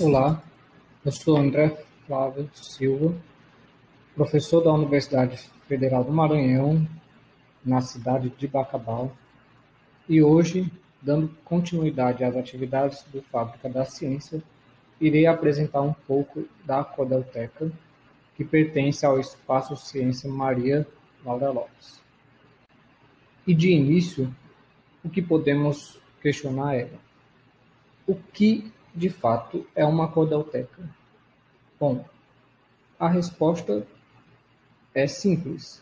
Olá, eu sou André Flávio Silva, professor da Universidade Federal do Maranhão, na cidade de Bacabal, e hoje, dando continuidade às atividades do Fábrica da Ciência, irei apresentar um pouco da Codelteca, que pertence ao Espaço Ciência Maria Laura Lopes. E de início, o que podemos questionar é: o que de fato é uma Codelteca? Bom, a resposta é simples.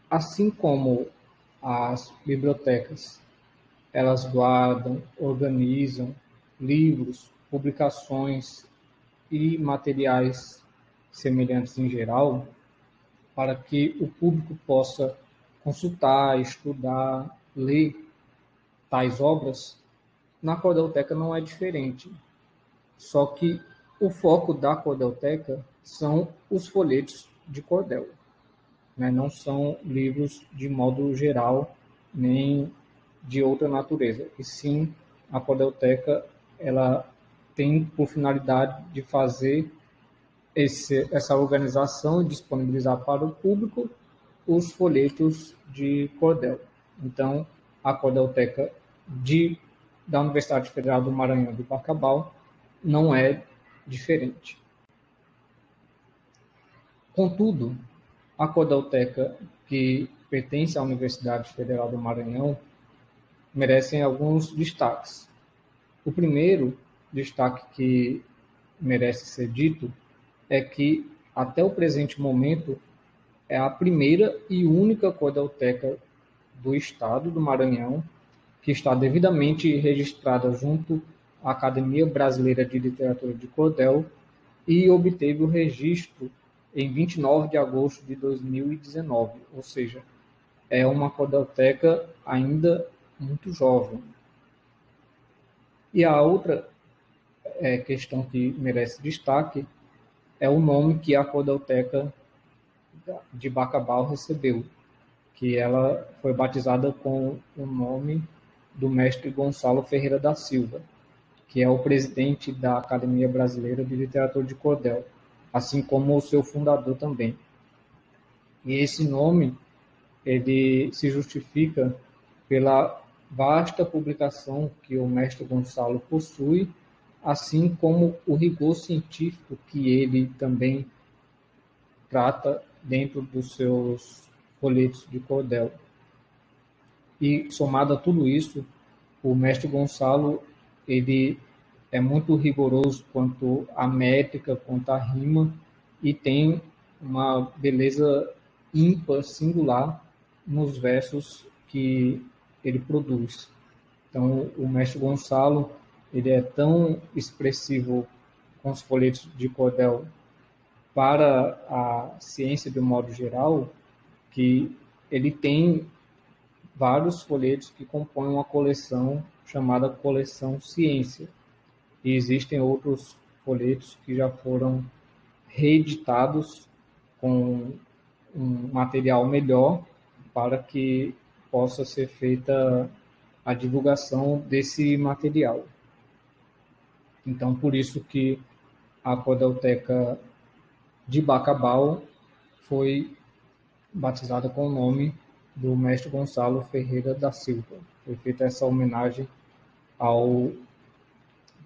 Assim como as bibliotecas, elas guardam, organizam livros, publicações e materiais semelhantes em geral, para que o público possa consultar, estudar, ler tais obras, na Codelteca não é diferente. Só que o foco da Codelteca são os folhetos de cordel, né? Não são livros de modo geral, nem de outra natureza. E sim, a Codelteca ela tem por finalidade de fazer essa organização e disponibilizar para o público os folhetos de cordel. Então, a Codelteca da Universidade Federal do Maranhão de Bacabal não é diferente. Contudo, a Codelteca, que pertence à Universidade Federal do Maranhão, merece alguns destaques. O primeiro destaque que merece ser dito é que, até o presente momento, é a primeira e única Codelteca do Estado do Maranhão que está devidamente registrada junto à Academia Brasileira de Literatura de Cordel e obteve o registro em 29 de agosto de 2019, ou seja, é uma Codelteca ainda muito jovem. E a outra questão que merece destaque é o nome que a Codelteca de Bacabal recebeu, que ela foi batizada com o nome do mestre Gonçalo Ferreira da Silva, que é o presidente da Academia Brasileira de Literatura de Cordel, assim como o seu fundador também. E esse nome ele se justifica pela vasta publicação que o mestre Gonçalo possui, assim como o rigor científico que ele também trata dentro dos seus folhetos de cordel. E, somado a tudo isso, o mestre Gonçalo ele é muito rigoroso quanto à métrica, quanto à rima, e tem uma beleza ímpar, singular, nos versos que ele produz. Então, o mestre Gonçalo ele é tão expressivo com os folhetos de cordel para a ciência de um modo geral, que ele tem vários folhetos que compõem uma coleção chamada Coleção Ciência. E existem outros folhetos que já foram reeditados com um material melhor para que possa ser feita a divulgação desse material. Então, por isso que a Codelteca de Bacabal foi batizada com o nome do mestre Gonçalo Ferreira da Silva. Foi feita essa homenagem ao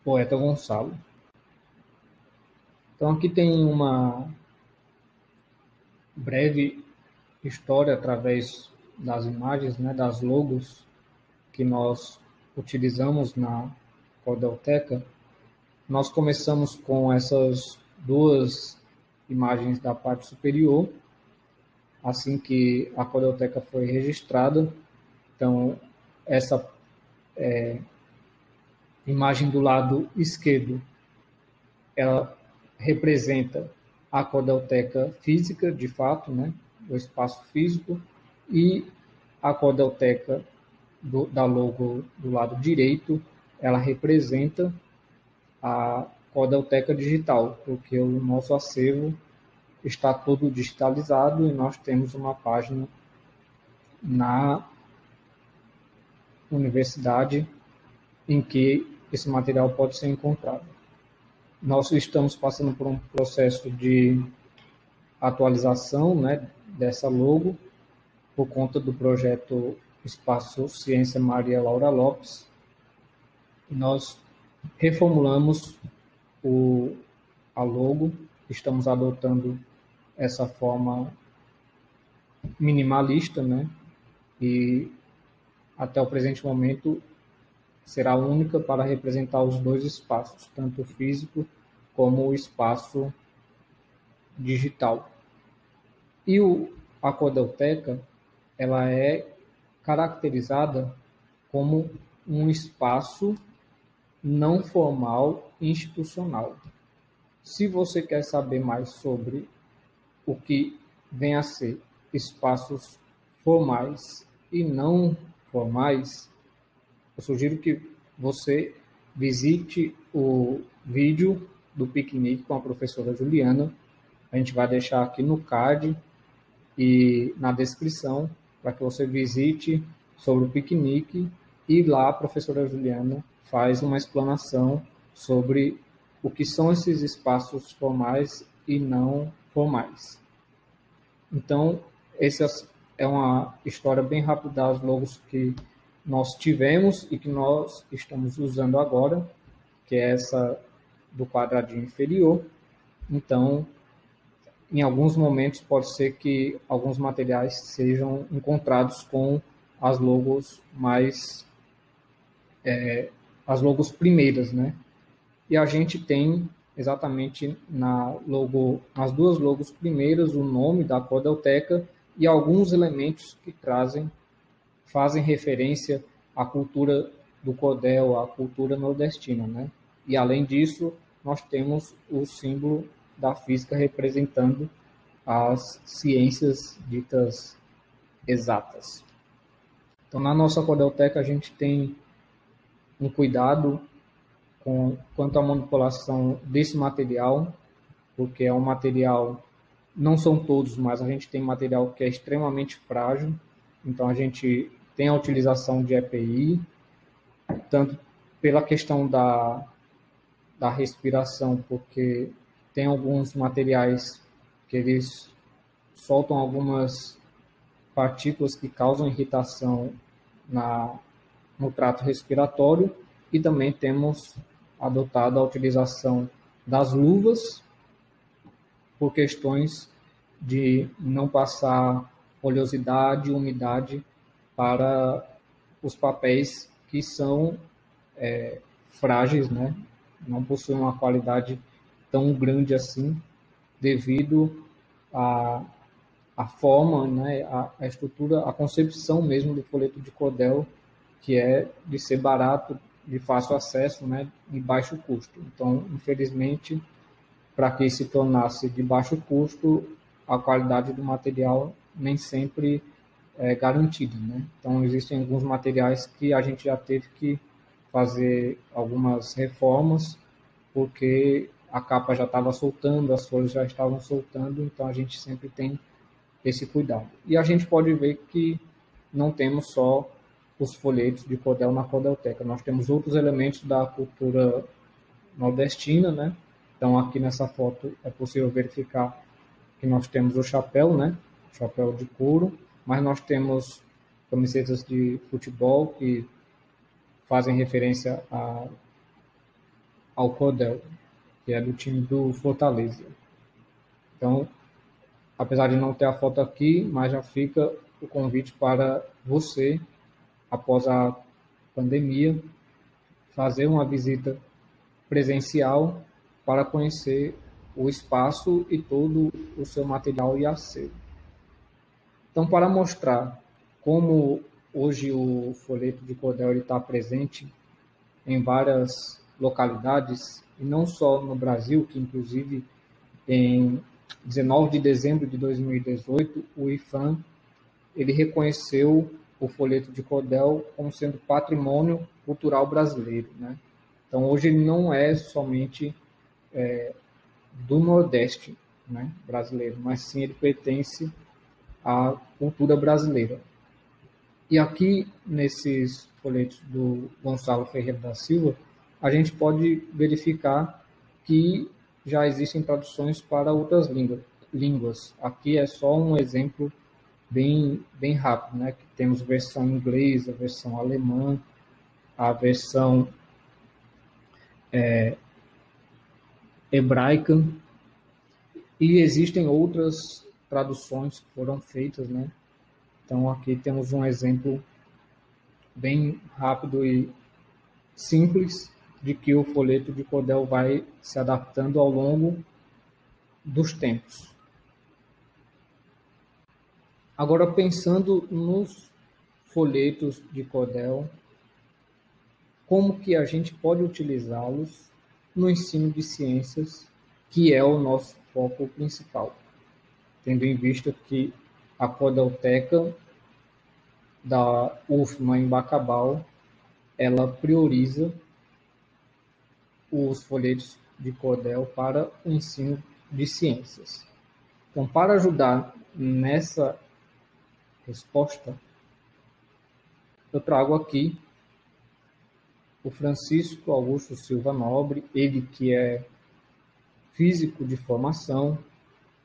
poeta Gonçalo. Então, aqui tem uma breve história através das imagens, né, das logos que nós utilizamos na Codelteca. Nós começamos com essas duas imagens da parte superior, assim que a Codelteca foi registrada. Então, essa imagem do lado esquerdo, ela representa a Codelteca física, de fato, né, o espaço físico, e a Codelteca da logo do lado direito, ela representa a Codelteca digital, porque o nosso acervo está todo digitalizado e nós temos uma página na universidade em que esse material pode ser encontrado. Nós estamos passando por um processo de atualização, né, dessa logo, por conta do projeto Espaço Ciência Maria Laura Lopes. E nós reformulamos a logo, estamos adotando essa forma minimalista, né, e até o presente momento será única para representar os dois espaços, tanto o físico como o espaço digital. E a Codelteca, ela é caracterizada como um espaço não formal institucional. Se você quer saber mais sobre o que vem a ser espaços formais e não formais, eu sugiro que você visite o vídeo do piquenique com a professora Juliana. A gente vai deixar aqui no card e na descrição para que você visite sobre o piquenique, e lá a professora Juliana faz uma explanação sobre o que são esses espaços formais e não formais. Então, essa é uma história bem rápida das logos que nós tivemos e que nós estamos usando agora, que é essa do quadradinho inferior. Então, em alguns momentos pode ser que alguns materiais sejam encontrados com as logos as logos primeiras, né? E a gente tem exatamente nas duas logos primeiras o nome da Codelteca e alguns elementos que fazem referência à cultura do cordel, à cultura nordestina, né? E além disso, nós temos o símbolo da física representando as ciências ditas exatas. Então, na nossa Codelteca, a gente tem um cuidado quanto à manipulação desse material, porque é um material, não são todos, mas a gente tem material que é extremamente frágil, então a gente tem a utilização de EPI, tanto pela questão da respiração, porque tem alguns materiais que eles soltam algumas partículas que causam irritação no trato respiratório, e também temos adotado a utilização das luvas por questões de não passar oleosidade e umidade para os papéis que são frágeis, né? Não possuem uma qualidade tão grande assim, devido à forma, né? A estrutura, a concepção mesmo do folheto de cordel, que é de ser barato, de fácil acesso, né? E baixo custo. Então, infelizmente, para que se tornasse de baixo custo, a qualidade do material nem sempre é garantida, né? Então, existem alguns materiais que a gente já teve que fazer algumas reformas, porque a capa já estava soltando, as folhas já estavam soltando, então a gente sempre tem esse cuidado. E a gente pode ver que não temos só os folhetos de cordel na Codelteca, nós temos outros elementos da cultura nordestina, né? Então, aqui nessa foto é possível verificar que nós temos o chapéu, né? Chapéu de couro, mas nós temos camisetas de futebol que fazem referência ao cordel, que é do time do Fortaleza. Então, apesar de não ter a foto aqui, mas já fica o convite para você, após a pandemia, fazer uma visita presencial para conhecer o espaço e todo o seu material e acervo. Então, para mostrar como hoje o folheto de cordel está presente em várias localidades, e não só no Brasil, que inclusive em 19 de dezembro de 2018, o IPHAN ele reconheceu o folheto de cordel como sendo patrimônio cultural brasileiro, né? Então, hoje ele não é somente do Nordeste, né, brasileiro, mas sim ele pertence à cultura brasileira. E aqui, nesses folhetos do Gonçalo Ferreira da Silva, a gente pode verificar que já existem traduções para outras línguas. Aqui é só um exemplo bem rápido, né? Que temos versão inglesa, versão alemã, a versão hebraica, e existem outras traduções que foram feitas, né? Então aqui temos um exemplo bem rápido e simples de que o folheto de cordel vai se adaptando ao longo dos tempos. Agora, pensando nos folhetos de cordel, como que a gente pode utilizá-los no ensino de ciências, que é o nosso foco principal, tendo em vista que a Cordelteca da UFMA em Bacabal, ela prioriza os folhetos de cordel para o ensino de ciências. Então, para ajudar nessa resposta, eu trago aqui o Francisco Augusto Silva Nobre, ele que é físico de formação,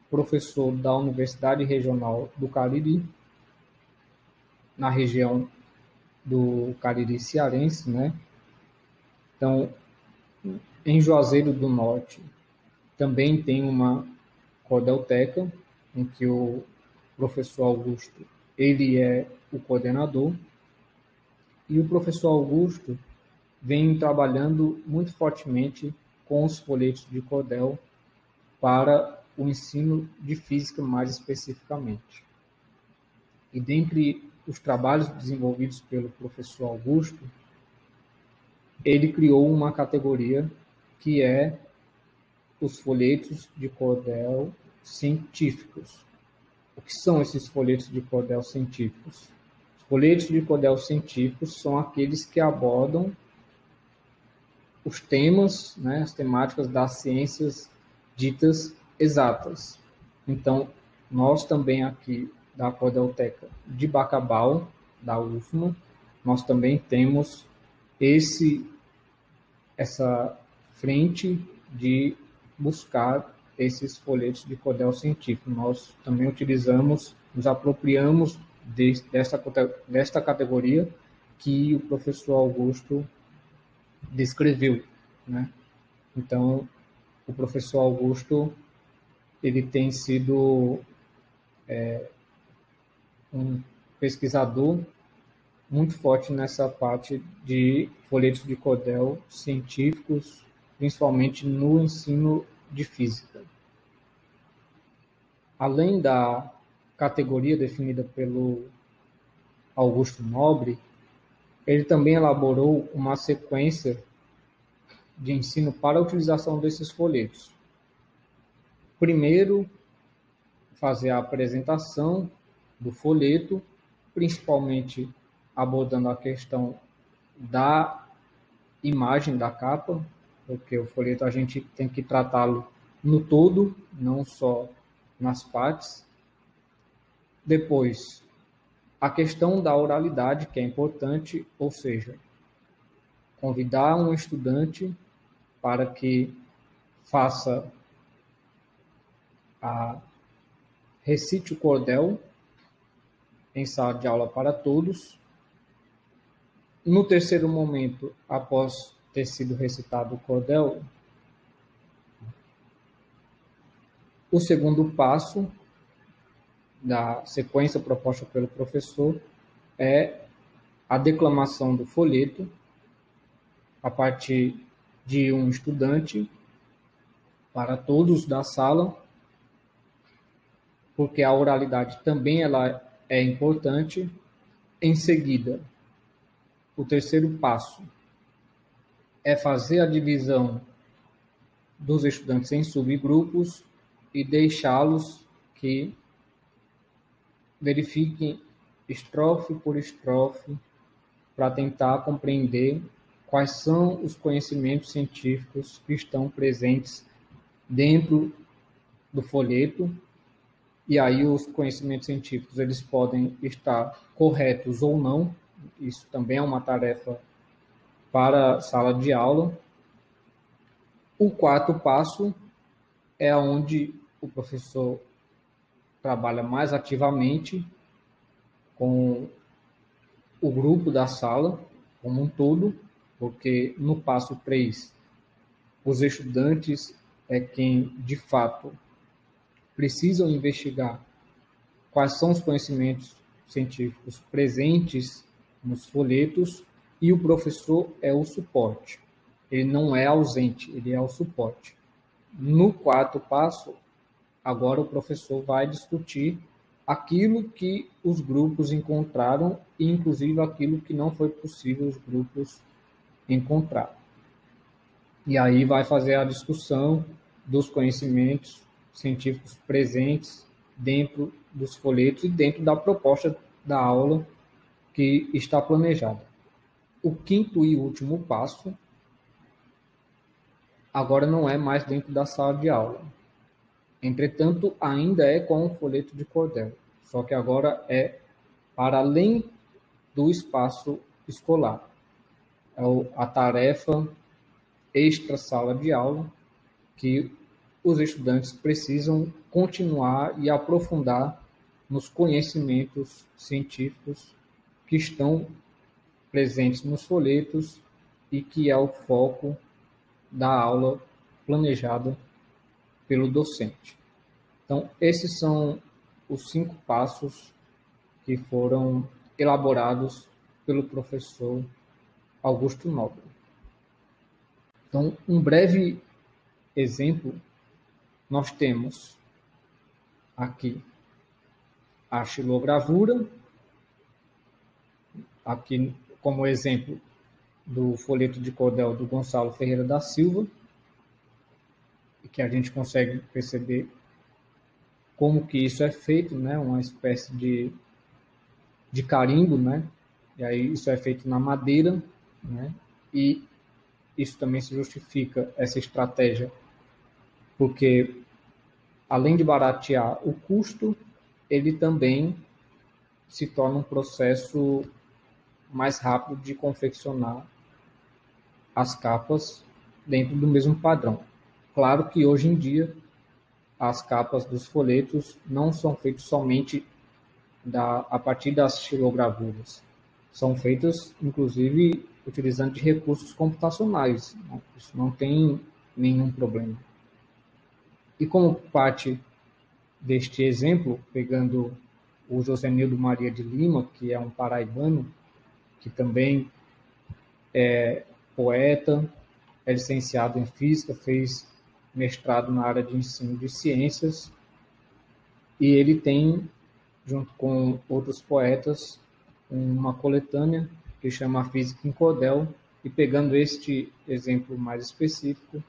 professor da Universidade Regional do Cariri, na região do Cariri cearense, né? Então, em Juazeiro do Norte, também tem uma cordelteca, em que o professor Augusto, ele é o coordenador, e o professor Augusto vem trabalhando muito fortemente com os folhetos de cordel para o ensino de física mais especificamente. E dentre os trabalhos desenvolvidos pelo professor Augusto, ele criou uma categoria que é os folhetos de cordel científicos. O que são esses folhetos de cordel científicos? Os folhetos de cordel científicos são aqueles que abordam os temas, né, as temáticas das ciências ditas exatas. Então, nós também aqui da Cordelteca de Bacabal, da UFMA, nós também temos essa frente de buscar esses folhetos de cordel científico. Nós também utilizamos, nos apropriamos desta categoria que o professor Augusto descreveu, né? Então, o professor Augusto, ele tem sido um pesquisador muito forte nessa parte de folhetos de cordel científicos, principalmente no ensino de física. Além da categoria definida pelo Augusto Nobre, ele também elaborou uma sequência de ensino para a utilização desses folhetos. Primeiro, fazer a apresentação do folheto, principalmente abordando a questão da imagem da capa, porque o folheto a gente tem que tratá-lo no todo, não só nas partes. Depois, a questão da oralidade, que é importante, ou seja, convidar um estudante para que recite o cordel em sala de aula para todos. No terceiro momento, após ter sido recitado o cordel, o segundo passo da sequência proposta pelo professor é a declamação do folheto a partir de um estudante para todos da sala, porque a oralidade também ela é importante. Em seguida, o terceiro passo é fazer a divisão dos estudantes em subgrupos e deixá-los que verifiquem estrofe por estrofe para tentar compreender quais são os conhecimentos científicos que estão presentes dentro do folheto. E aí os conhecimentos científicos eles podem estar corretos ou não. Isso também é uma tarefa para a sala de aula. O quarto passo é onde o professor trabalha mais ativamente com o grupo da sala como um todo, porque no passo 3, os estudantes é quem, de fato, precisam investigar quais são os conhecimentos científicos presentes nos folhetos e o professor é o suporte. Ele não é ausente, ele é o suporte. No quarto passo, agora o professor vai discutir aquilo que os grupos encontraram e, inclusive, aquilo que não foi possível os grupos encontrar. E aí vai fazer a discussão dos conhecimentos científicos presentes dentro dos folhetos e dentro da proposta da aula que está planejada. O quinto e último passo agora não é mais dentro da sala de aula. Entretanto, ainda é com o folheto de cordel, só que agora é para além do espaço escolar. É a tarefa extra sala de aula que os estudantes precisam continuar e aprofundar nos conhecimentos científicos que estão presentes nos folhetos e que é o foco da aula planejada pelo docente. Então, esses são os 5 passos que foram elaborados pelo professor Augusto Nobre. Então, um breve exemplo, nós temos aqui a xilogravura, aqui como exemplo do folheto de cordel do Gonçalo Ferreira da Silva, que a gente consegue perceber como que isso é feito, né? Uma espécie de carimbo, né? E aí isso é feito na madeira, né? E isso também se justifica, essa estratégia, porque além de baratear o custo, ele também se torna um processo mais rápido de confeccionar as capas dentro do mesmo padrão. Claro que hoje em dia as capas dos folhetos não são feitas somente a partir das xilogravuras. São feitas, inclusive, utilizando de recursos computacionais. Isso não tem nenhum problema. E como parte deste exemplo, pegando o Josenildo Maria de Lima, que é um paraibano, que também é poeta, é licenciado em Física, fez mestrado na área de ensino de ciências, e ele tem, junto com outros poetas, uma coletânea que chama Física em Cordel, e pegando este exemplo mais específico,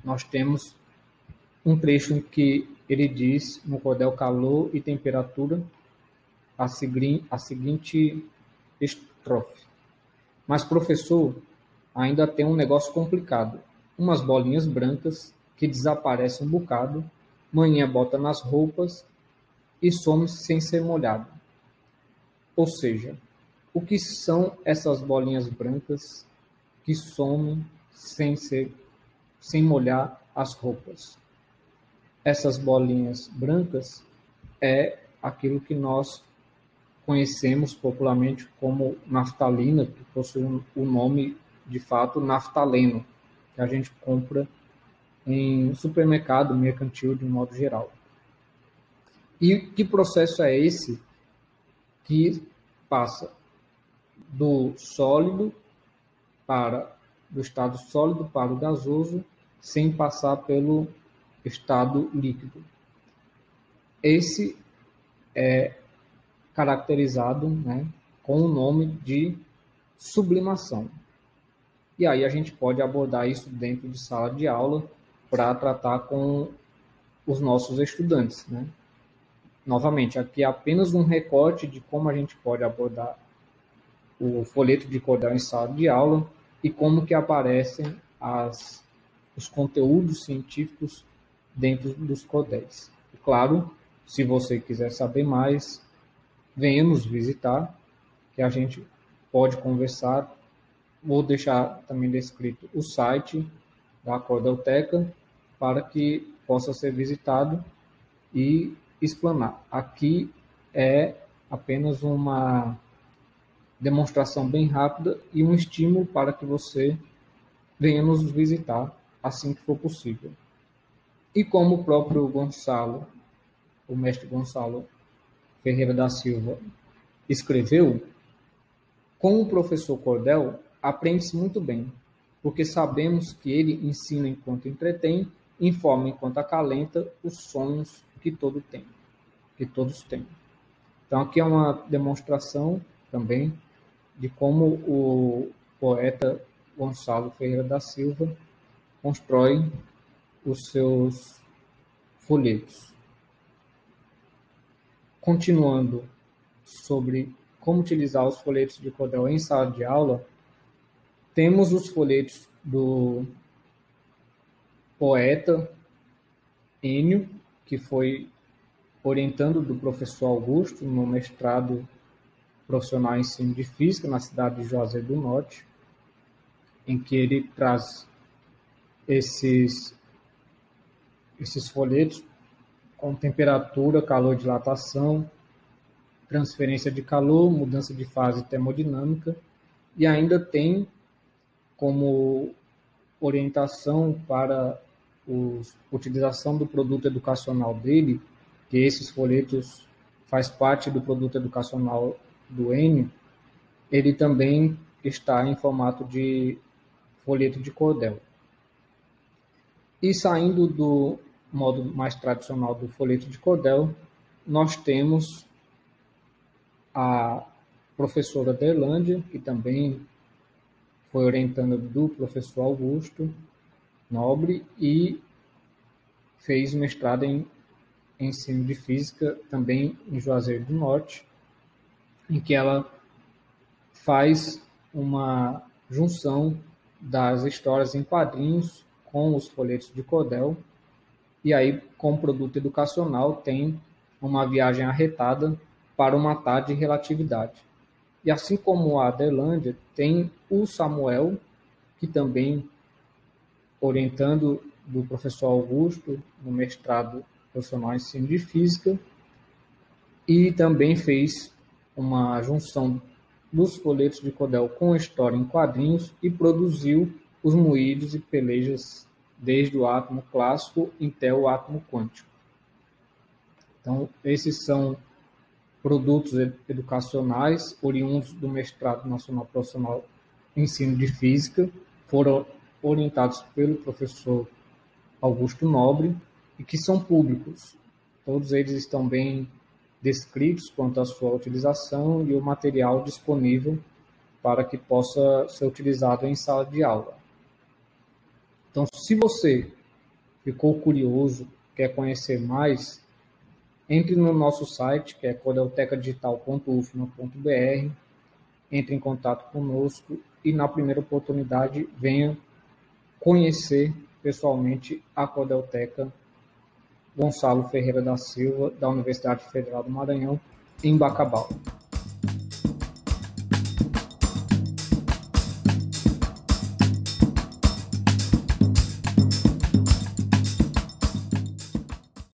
nós temos um trecho em que ele diz, no cordel Calor e Temperatura, a seguinte estrofe. Mas, professor, ainda tem um negócio complicado. Umas bolinhas brancas que desaparecem um bocado, manhã bota nas roupas e some sem ser molhado. Ou seja, o que são essas bolinhas brancas que somem sem molhar as roupas? Essas bolinhas brancas é aquilo que nós conhecemos popularmente como naftalina, que possui o nome, de fato, naftaleno, que a gente compra em supermercado mercantil de um modo geral. E que processo é esse que passa do estado sólido para o gasoso, sem passar pelo estado líquido? Esse é caracterizado, né, com o nome de sublimação. E aí a gente pode abordar isso dentro de sala de aula para tratar com os nossos estudantes, né? Novamente, aqui é apenas um recorte de como a gente pode abordar o folheto de cordel em sala de aula e como que aparecem os conteúdos científicos dentro dos cordéis. E, claro, se você quiser saber mais, venha nos visitar, que a gente pode conversar. Vou deixar também descrito o site da Codelteca para que possa ser visitado e explanar. Aqui é apenas uma demonstração bem rápida e um estímulo para que você venha nos visitar assim que for possível. E como o próprio Gonçalo, o mestre Gonçalo Ferreira da Silva, escreveu, com o professor Cordel, aprende-se muito bem, porque sabemos que ele ensina enquanto entretém, informa enquanto acalenta os sonhos que todos têm. Então, aqui é uma demonstração também de como o poeta Gonçalo Ferreira da Silva constrói os seus folhetos. Continuando sobre como utilizar os folhetos de cordel em sala de aula, temos os folhetos do poeta Enio, que foi orientando do professor Augusto no mestrado profissional em ensino de física na cidade de Juazeiro do Norte, em que ele traz esses folhetos com temperatura, calor, dilatação, transferência de calor, mudança de fase termodinâmica, e ainda tem como orientação para a utilização do produto educacional dele, que esses folhetos faz parte do produto educacional do Enio, ele também está em formato de folheto de cordel. E saindo do modo mais tradicional do folheto de cordel, nós temos a professora Derlândia, que também foi orientando do professor Augusto Nobre e fez mestrado em ensino de física também em Juazeiro do Norte, em que ela faz uma junção das histórias em quadrinhos com os folhetos de cordel, e aí, com o produto educacional, tem uma viagem arretada para uma tarde de relatividade. E assim como a Adelândia, tem o Samuel, que também, orientando do professor Augusto, no mestrado profissional em ensino de física, e também fez uma junção dos folhetos de cordel com história em quadrinhos e produziu os moídos e pelejas desde o átomo clássico até o átomo quântico. Então, esses são produtos educacionais oriundos do mestrado nacional profissional em ensino de física, foram orientados pelo professor Augusto Nobre e que são públicos. Todos eles estão bem descritos quanto à sua utilização e o material disponível para que possa ser utilizado em sala de aula. Então, se você ficou curioso, quer conhecer mais, entre no nosso site, que é codeltecadigital.ufma.br, entre em contato conosco e, na primeira oportunidade, venha conhecer pessoalmente a Codelteca Gonçalo Ferreira da Silva, da Universidade Federal do Maranhão, em Bacabal.